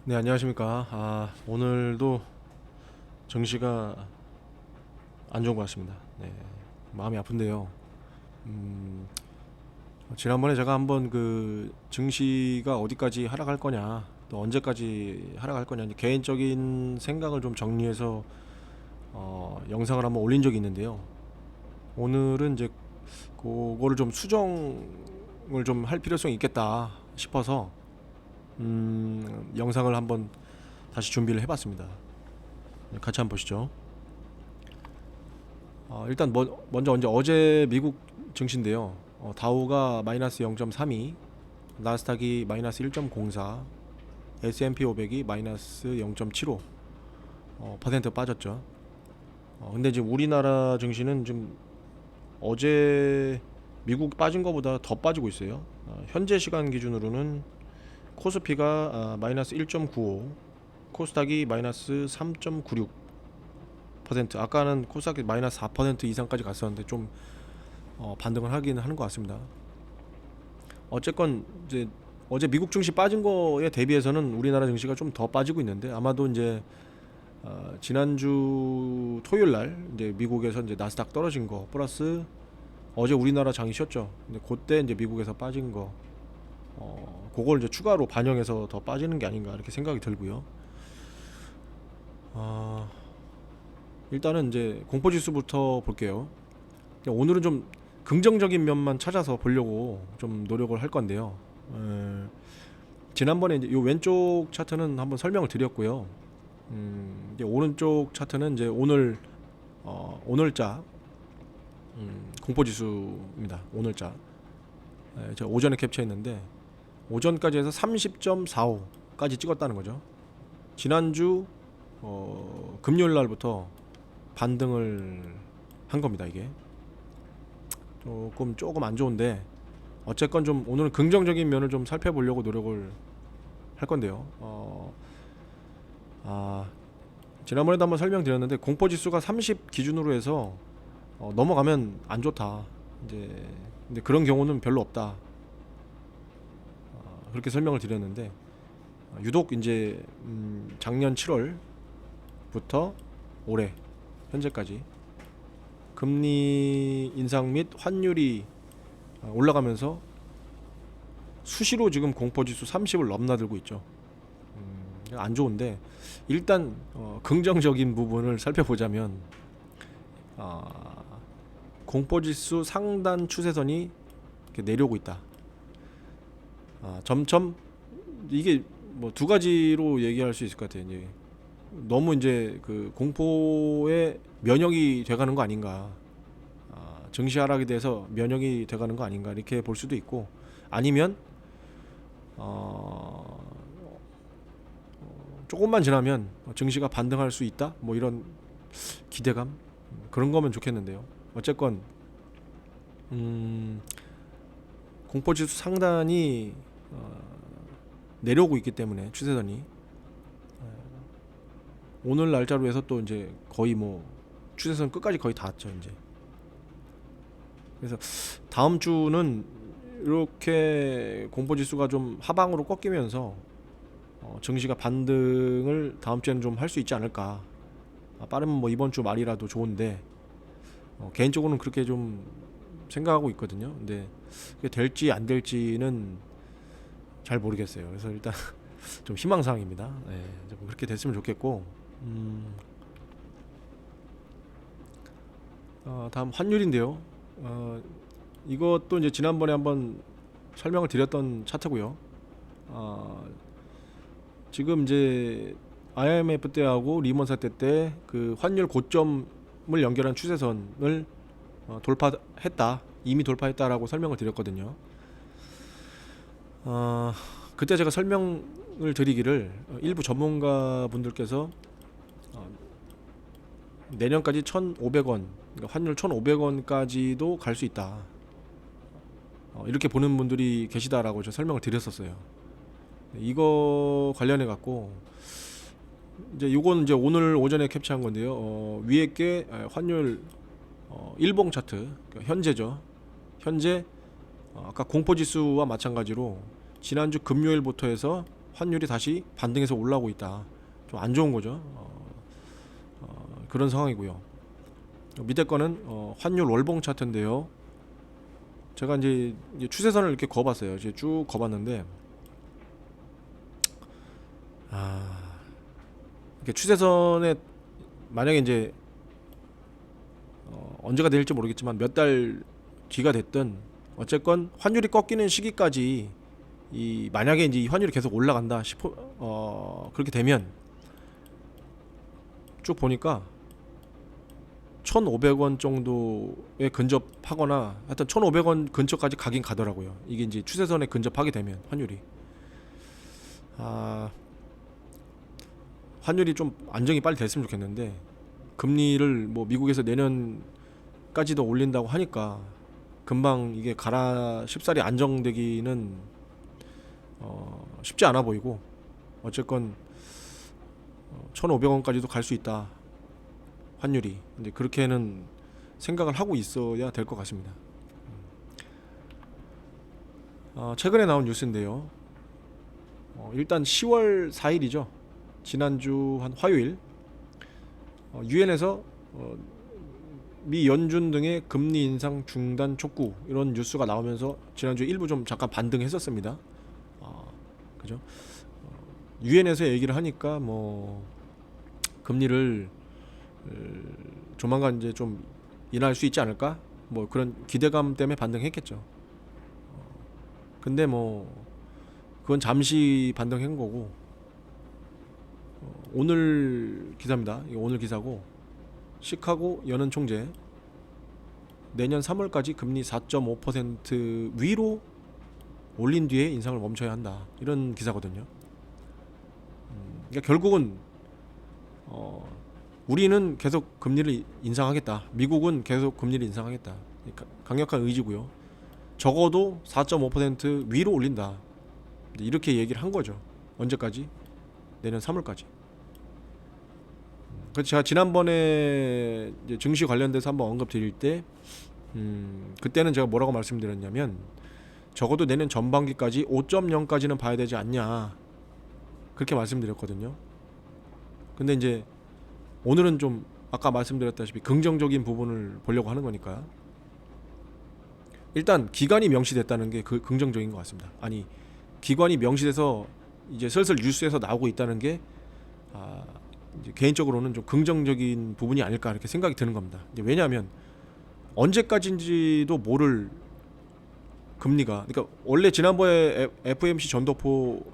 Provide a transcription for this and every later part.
네, 안녕하십니까. 오늘도 정시가 안 좋은 것 같습니다. 네, 마음이 아픈데요. 음, 지난번에 제가 한번 그 증시가 어디까지 하락할 거냐, 또 언제까지 하락할 거냐, 이제 개인적인 생각을 좀 정리해서 영상을 한번 올린 적이 있는데요. 오늘은 이제 그거를 좀 수정을 좀 할 필요성이 있겠다 싶어서 영상을 한번 다시 준비를 해봤습니다. 네, 같이 한번 보시죠. 일단 먼저 어제 미국 증시인데요. 다우가 마이너스 0.32, 나스닥이 마이너스 1.04, S&P 500이 마이너스 0.75 퍼센트 빠졌죠. 근데 지금 우리나라 증시는 좀 어제 미국 빠진 것보다 더 빠지고 있어요. 현재 시간 기준으로는 코스피가 마이너스 1.95, 코스닥이 마이너스 3.96, 아까는 코스닥이 마이너스 4% 이상까지 갔었는데 좀 반등을 하긴 하는 것 같습니다. 어쨌건 이제 어제 미국 증시 빠진 거에 대비해서는 우리나라 증시가 좀 더 빠지고 있는데, 아마도 이제 지난주 토요일 날 이제 미국에서 이제 나스닥 떨어진 거 플러스 어제 우리나라 장이 쉬었죠. 근데 그때 이제 미국에서 빠진 거 그걸 이제 추가로 반영해서 더 빠지는 게 아닌가 이렇게 생각이 들고요. 어, 일단은 이제 공포지수부터 볼게요. 오늘은 좀 긍정적인 면만 찾아서 보려고 좀 노력을 할 건데요. 에, 지난번에 이제 요 왼쪽 차트는 한번 설명을 드렸고요. 이제 오른쪽 차트는 이제 오늘자 공포지수입니다. 오늘자. 제가 오전에 캡처했는데 오전까지 해서 30.45까지 찍었다는 거죠. 지난주 금요일 날부터 반등을 한 겁니다. 이게 조금 안 좋은데 어쨌건 좀 오늘은 긍정적인 면을 좀 살펴보려고 노력을 할 건데요. 지난번에도 한번 설명드렸는데 공포지수가 30 기준으로 해서 넘어가면 안 좋다. 이제 근데 그런 경우는 별로 없다. 그렇게 설명을 드렸는데 유독 이제 작년 7월부터 올해 현재까지 금리 인상 및 환율이 올라가면서 수시로 지금 공포지수 30을 넘나들고 있죠. 안 좋은데 일단 긍정적인 부분을 살펴보자면 공포지수 상단 추세선이 이렇게 내려오고 있다. 점점 이게 뭐 두 가지로 얘기할 수 있을 것 같아요. 이제 너무 이제 그 공포에 면역이 돼가는 거 아닌가, 증시 하락에 대해서 면역이 돼가는 거 아닌가 이렇게 볼 수도 있고, 아니면 조금만 지나면 증시가 반등할 수 있다 뭐 이런 기대감, 그런 거면 좋겠는데요. 어쨌건 공포지수 상단이 내려오고 있기 때문에 추세선이 오늘 날짜로 해서 또 이제 거의 뭐 추세선 끝까지 거의 닿았죠 이제. 그래서 다음 주는 이렇게 공포지수가 좀 하방으로 꺾이면서 증시가 반등을 다음 주에는 좀 할 수 있지 않을까. 빠르면 뭐 이번 주 말이라도 좋은데 개인적으로는 그렇게 좀 생각하고 있거든요. 근데 그게 될지 안 될지는 잘 모르겠어요. 그래서 일단 좀 희망사항입니다. 네, 좀 그렇게 됐으면 좋겠고. 다음 환율인데요. 이것도 이제 지난번에 한번 설명을 드렸던 차트고요. 지금 이제 IMF 때하고 리먼 사태 때 그 환율 고점을 연결한 추세선을 돌파했다, 이미 돌파했다라고 설명을 드렸거든요. 그때 제가 설명을 드리기를 일부 전문가 분들께서 내년까지 1,500원, 그러니까 환율 1,500원까지도 갈 수 있다, 이렇게 보는 분들이 계시다라고 제가 설명을 드렸었어요. 이거 관련해 갖고 이제 요건 이제 오늘 오전에 캡처한 건데요. 위에 게 환율 일봉 차트, 그러니까 현재죠. 현재 아까 공포지수와 마찬가지로 지난주 금요일부터 해서 환율이 다시 반등해서 올라오고 있다. 좀 안 좋은 거죠. 그런 상황이고요. 밑에 거는 환율 월봉 차트인데요. 제가 이제 추세선을 이렇게 그어봤어요. 이제 쭉 그어봤는데, 이렇게 추세선에 만약에 이제 언제가 될지 모르겠지만 몇 달 뒤가 됐든 어쨌건 환율이 꺾이는 시기까지 이 만약에 이제 이 환율이 계속 올라간다 싶어 그렇게 되면 쭉 보니까 1,500원 정도에 근접하거나 하여튼 1,500원 근처까지 가긴 가더라고요. 이게 이제 추세선에 근접하게 되면 환율이 환율이 좀 안정이 빨리 됐으면 좋겠는데, 금리를 뭐 미국에서 내년까지도 올린다고 하니까 금방 이게 가라 쉽사리 안정되기는 쉽지 않아 보이고, 어쨌건 1,500원까지도 갈 수 있다 환율이. 근데 그렇게는 생각을 하고 있어야 될 것 같습니다. 최근에 나온 뉴스인데요. 일단 10월 4일이죠. 지난주 한 화요일 유엔에서 미 연준 등의 금리 인상 중단 촉구 이런 뉴스가 나오면서 지난주 일부 좀 잠깐 반등했었습니다. 그죠? 유엔에서 얘기를 하니까 뭐 금리를 조만간 이제 좀 인하할 수 있지 않을까? 뭐 그런 기대감 때문에 반등했겠죠. 근데 뭐 그건 잠시 반등한 거고, 오늘 기사입니다. 이거 오늘 기사고, 시카고 연은 총재 내년 3월까지 금리 4.5% 위로 올린 뒤에 인상을 멈춰야 한다, 이런 기사거든요. 그러니까 결국은 우리는 계속 금리를 인상하겠다, 미국은 계속 금리를 인상하겠다, 강력한 의지고요. 적어도 4.5% 위로 올린다, 이렇게 얘기를 한 거죠. 언제까지? 내년 3월까지. 그래서 제가 지난번에 이제 증시 관련돼서 한번 언급 드릴 때 그때는 제가 뭐라고 말씀드렸냐면, 적어도 내년 전반기까지 5.0까지는 봐야 되지 않냐, 그렇게 말씀드렸거든요. 근데 이제 오늘은 좀 아까 말씀드렸다시피 긍정적인 부분을 보려고 하는 거니까, 일단 기간이 명시됐다는 게 그 긍정적인 것 같습니다. 아니, 기관이 명시돼서 이제 슬슬 뉴스에서 나오고 있다는 게 이제 개인적으로는 좀 긍정적인 부분이 아닐까, 이렇게 생각이 드는 겁니다. 이제 왜냐하면 언제까지인지도 모를 금리가, 그러니까 원래 지난번에 FOMC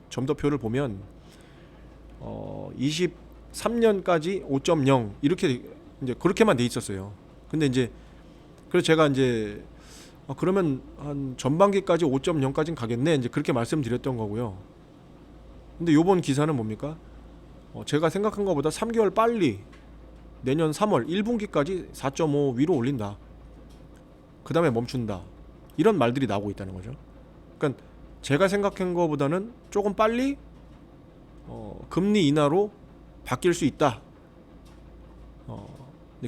점도표를 보면 23년까지 5.0 이렇게 이제 그렇게만 돼 있었어요. 근데 이제 그래서 제가 이제 그러면 한 전반기까지 5.0까지는 가겠네, 이제 그렇게 말씀드렸던 거고요. 근데 요번 기사는 뭡니까? 제가 생각한 것보다 3개월 빨리 내년 3월 1분기까지 4.5 위로 올린다, 그 다음에 멈춘다, 이런 말들이 나오고 있다는 거죠. 그러니까 제가 생각한 것보다는 조금 빨리 금리 인하로 바뀔 수 있다.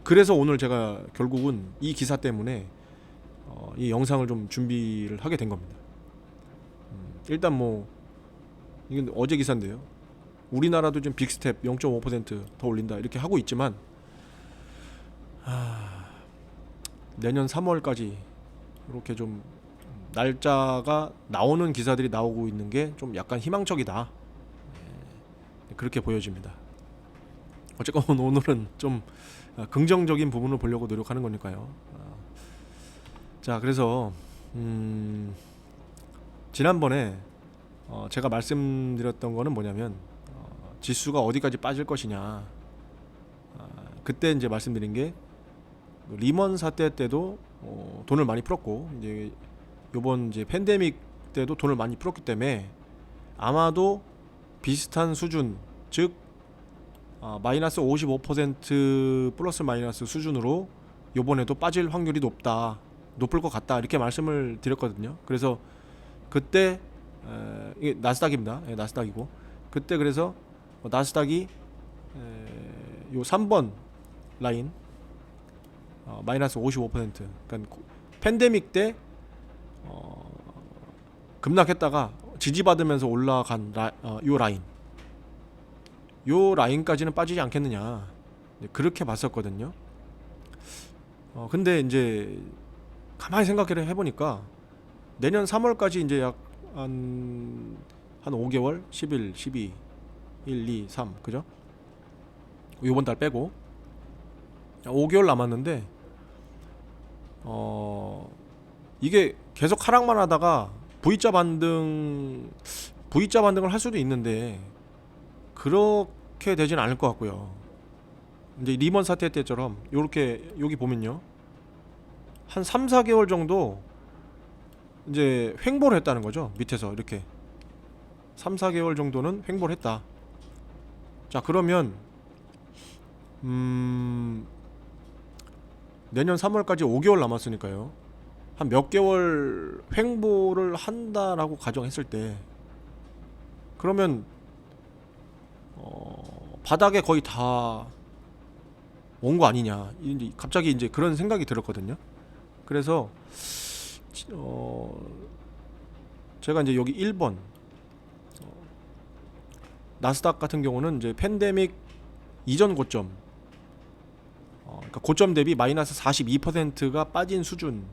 그래서 오늘 제가 결국은 이 기사 때문에 이 영상을 좀 준비를 하게 된 겁니다. 일단 뭐 이건 어제 기사인데요. 우리나라도 지금 빅스텝 0.5% 더 올린다, 이렇게 하고 있지만 내년 3월까지 이렇게 좀 날짜가 나오는 기사들이 나오고 있는 게 좀 약간 희망적이다, 그렇게 보여집니다. 어쨌건 오늘은 좀 긍정적인 부분을 보려고 노력하는 거니까요. 자, 그래서 지난번에 제가 말씀드렸던 거는 뭐냐면, 지수가 어디까지 빠질 것이냐, 그때 이제 말씀드린 게 리먼 사태 때도 돈을 많이 풀었고, 이제 요번 이제 팬데믹 때도 돈을 많이 풀었기 때문에 아마도 비슷한 수준, 즉 마이너스 55% 플러스 마이너스 수준으로 요번에도 빠질 확률이 높을 것 같다, 이렇게 말씀을 드렸거든요. 그래서 그때 이게 나스닥입니다. 나스닥이고, 그때 그래서 나스닥이 요 3번 라인 마이너스 55%, 그러니까 팬데믹 때 급락했다가 지지받으면서 올라간 요 라인, 요 라인까지는 빠지지 않겠느냐, 그렇게 봤었거든요. 근데 이제 가만히 생각을 해보니까 내년 3월까지 이제 약 한 5개월, 11, 12, 1, 2, 3, 그죠? 요번 달 빼고 5개월 남았는데 이게 계속 하락만 하다가 V자 반등을 할 수도 있는데 그렇게 되진 않을 것 같고요. 이제 리먼 사태 때처럼 요렇게 여기 보면요, 한 3, 4개월 정도 이제 횡보를 했다는 거죠. 밑에서 이렇게 3, 4개월 정도는 횡보를 했다. 자, 그러면 내년 3월까지 5개월 남았으니까요, 한 몇 개월 횡보를 한다라고 가정했을 때, 그러면 바닥에 거의 다 온 거 아니냐, 갑자기 이제 그런 생각이 들었거든요. 그래서 제가 이제 여기 1번 나스닥 같은 경우는 이제 팬데믹 이전 고점, 그러니까 고점 대비 마이너스 42%가 빠진 수준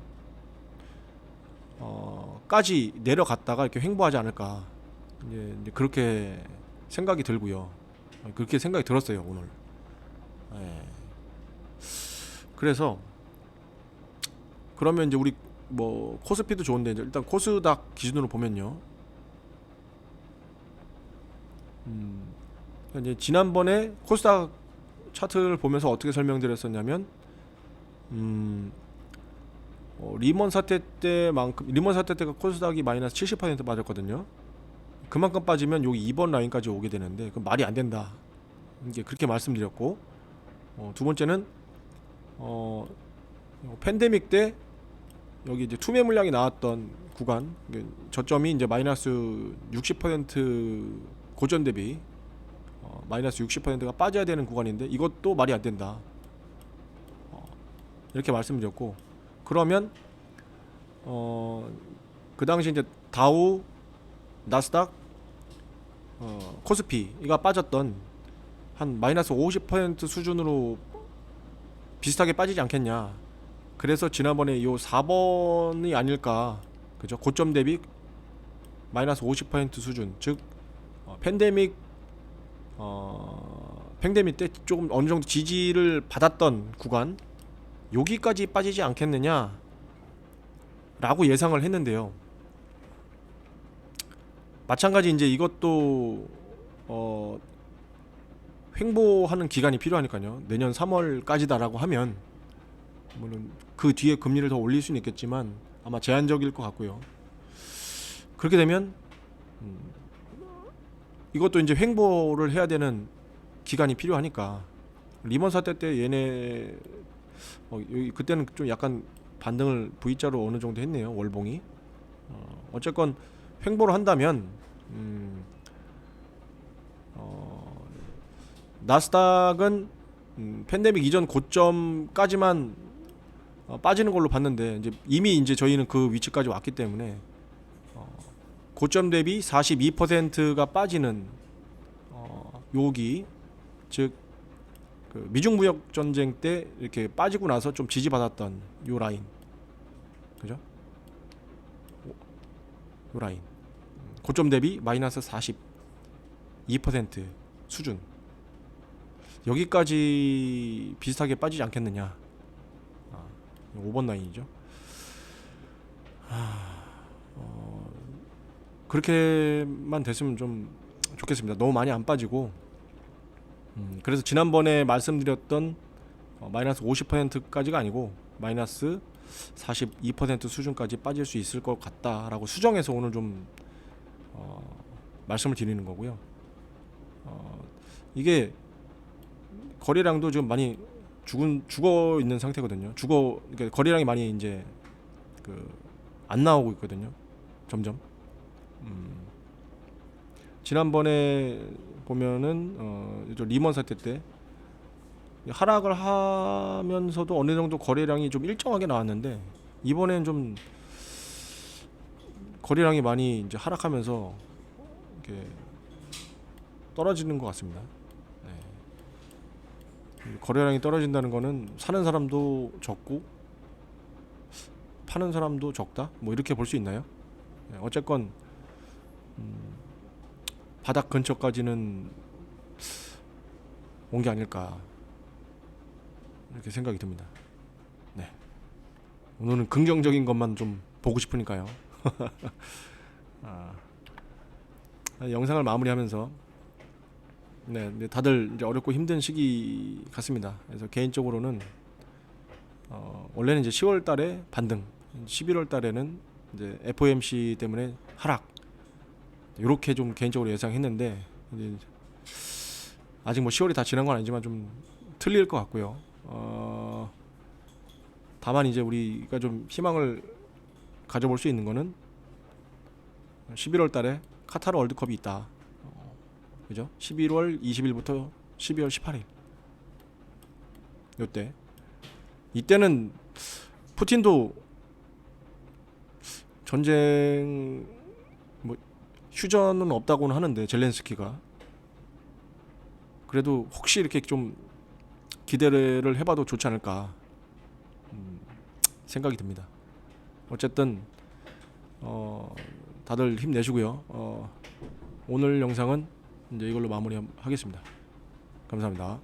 까지 내려갔다가 이렇게 횡보하지 않을까, 이제 그렇게 생각이 들고요. 그렇게 생각이 들었어요 오늘. 예. 그래서 그러면 이제 우리 뭐 코스피도 좋은데 이제 일단 코스닥 기준으로 보면요, 이제 지난번에 코스닥 차트를 보면서 어떻게 설명드렸었냐면, 리먼 사태 때가 코스닥이 마이너스 70% 빠졌거든요. 그만큼 빠지면 여기 2번 라인까지 오게 되는데 그건 말이 안 된다, 이게 그렇게 말씀드렸고, 두 번째는 팬데믹 때 여기 이제 투매 물량이 나왔던 구간, 저점이 이제 마이너스 60% 고점 대비 마이너스 60%가 빠져야 되는 구간인데 이것도 말이 안 된다, 이렇게 말씀드렸고, 그러면 그 당시 이제 다우, 나스닥, 코스피가 빠졌던 한 마이너스 50% 수준으로 비슷하게 빠지지 않겠냐. 그래서 지난번에 요 4번이 아닐까, 그죠? 고점 대비 마이너스 50% 수준, 즉 팬데믹 때 조금 어느 정도 지지를 받았던 구간, 여기까지 빠지지 않겠느냐 라고 예상을 했는데요. 마찬가지 이제 이것도 횡보하는 기간이 필요하니까요. 내년 3월까지다라고 하면 물론 그 뒤에 금리를 더 올릴 수는 있겠지만 아마 제한적일 것 같고요. 그렇게 되면 이것도 이제 횡보를 해야 되는 기간이 필요하니까, 리먼 사태 때 얘네 그때는 좀 약간 반등을 V자로 어느 정도 했네요, 월봉이. 어쨌건 횡보를 한다면 나스닥은 팬데믹 이전 고점까지만 빠지는 걸로 봤는데, 이제 이미 이제 저희는 그 위치까지 왔기 때문에 고점 대비 42%가 빠지는 여기, 즉 그 미중 무역 전쟁 때 이렇게 빠지고 나서 좀 지지받았던 요 라인, 그죠? 요 라인, 고점 대비 마이너스 42% 수준, 여기까지 비슷하게 빠지지 않겠느냐. 5번 라인이죠. 그렇게만 됐으면 좀 좋겠습니다. 너무 많이 안 빠지고. 그래서 지난번에 말씀드렸던 마이너스 50%까지가 아니고 마이너스 42% 수준까지 빠질 수 있을 것 같다라고 수정해서 오늘 좀 말씀을 드리는 거고요. 이게 거래량도 지금 많이 죽어 있는 상태거든요. 그러니까 거래량이 많이 이제 안 나오고 있거든요. 점점. 지난번에 보면은 리먼 사태 때 하락을 하면서도 어느 정도 거래량이 좀 일정하게 나왔는데, 이번엔 좀 거래량이 많이 이제 하락하면서 이렇게 떨어지는 것 같습니다. 네. 거래량이 떨어진다는 거는 사는 사람도 적고 파는 사람도 적다? 뭐 이렇게 볼 수 있나요? 네, 어쨌건 바닥 근처까지는 온 게 아닐까 이렇게 생각이 듭니다. 네. 오늘은 긍정적인 것만 좀 보고 싶으니까요. 아, 영상을 마무리하면서 네, 근데 다들 이제 어렵고 힘든 시기 같습니다. 그래서 개인적으로는 원래는 이제 10월 달에 반등, 11월 달에는 이제 FOMC 때문에 하락 이렇게 좀 개인적으로 예상했는데 이제 아직 뭐 10월이 다 지난 건 아니지만 좀 틀릴 것 같고요. 다만 이제 우리가 좀 희망을 가져볼 수 있는 거는 11월 달에 카타르 월드컵이 있다. 그죠? 11월 20일부터 12월 18일. 요때. 이때는 푸틴도 전쟁 뭐 휴전은 없다고는 하는데 젤렌스키가 그래도 혹시 이렇게 좀 기대를 해봐도 좋지 않을까 생각이 듭니다. 어쨌든 다들 힘내시고요. 오늘 영상은 이제 이걸로 마무리하겠습니다. 감사합니다.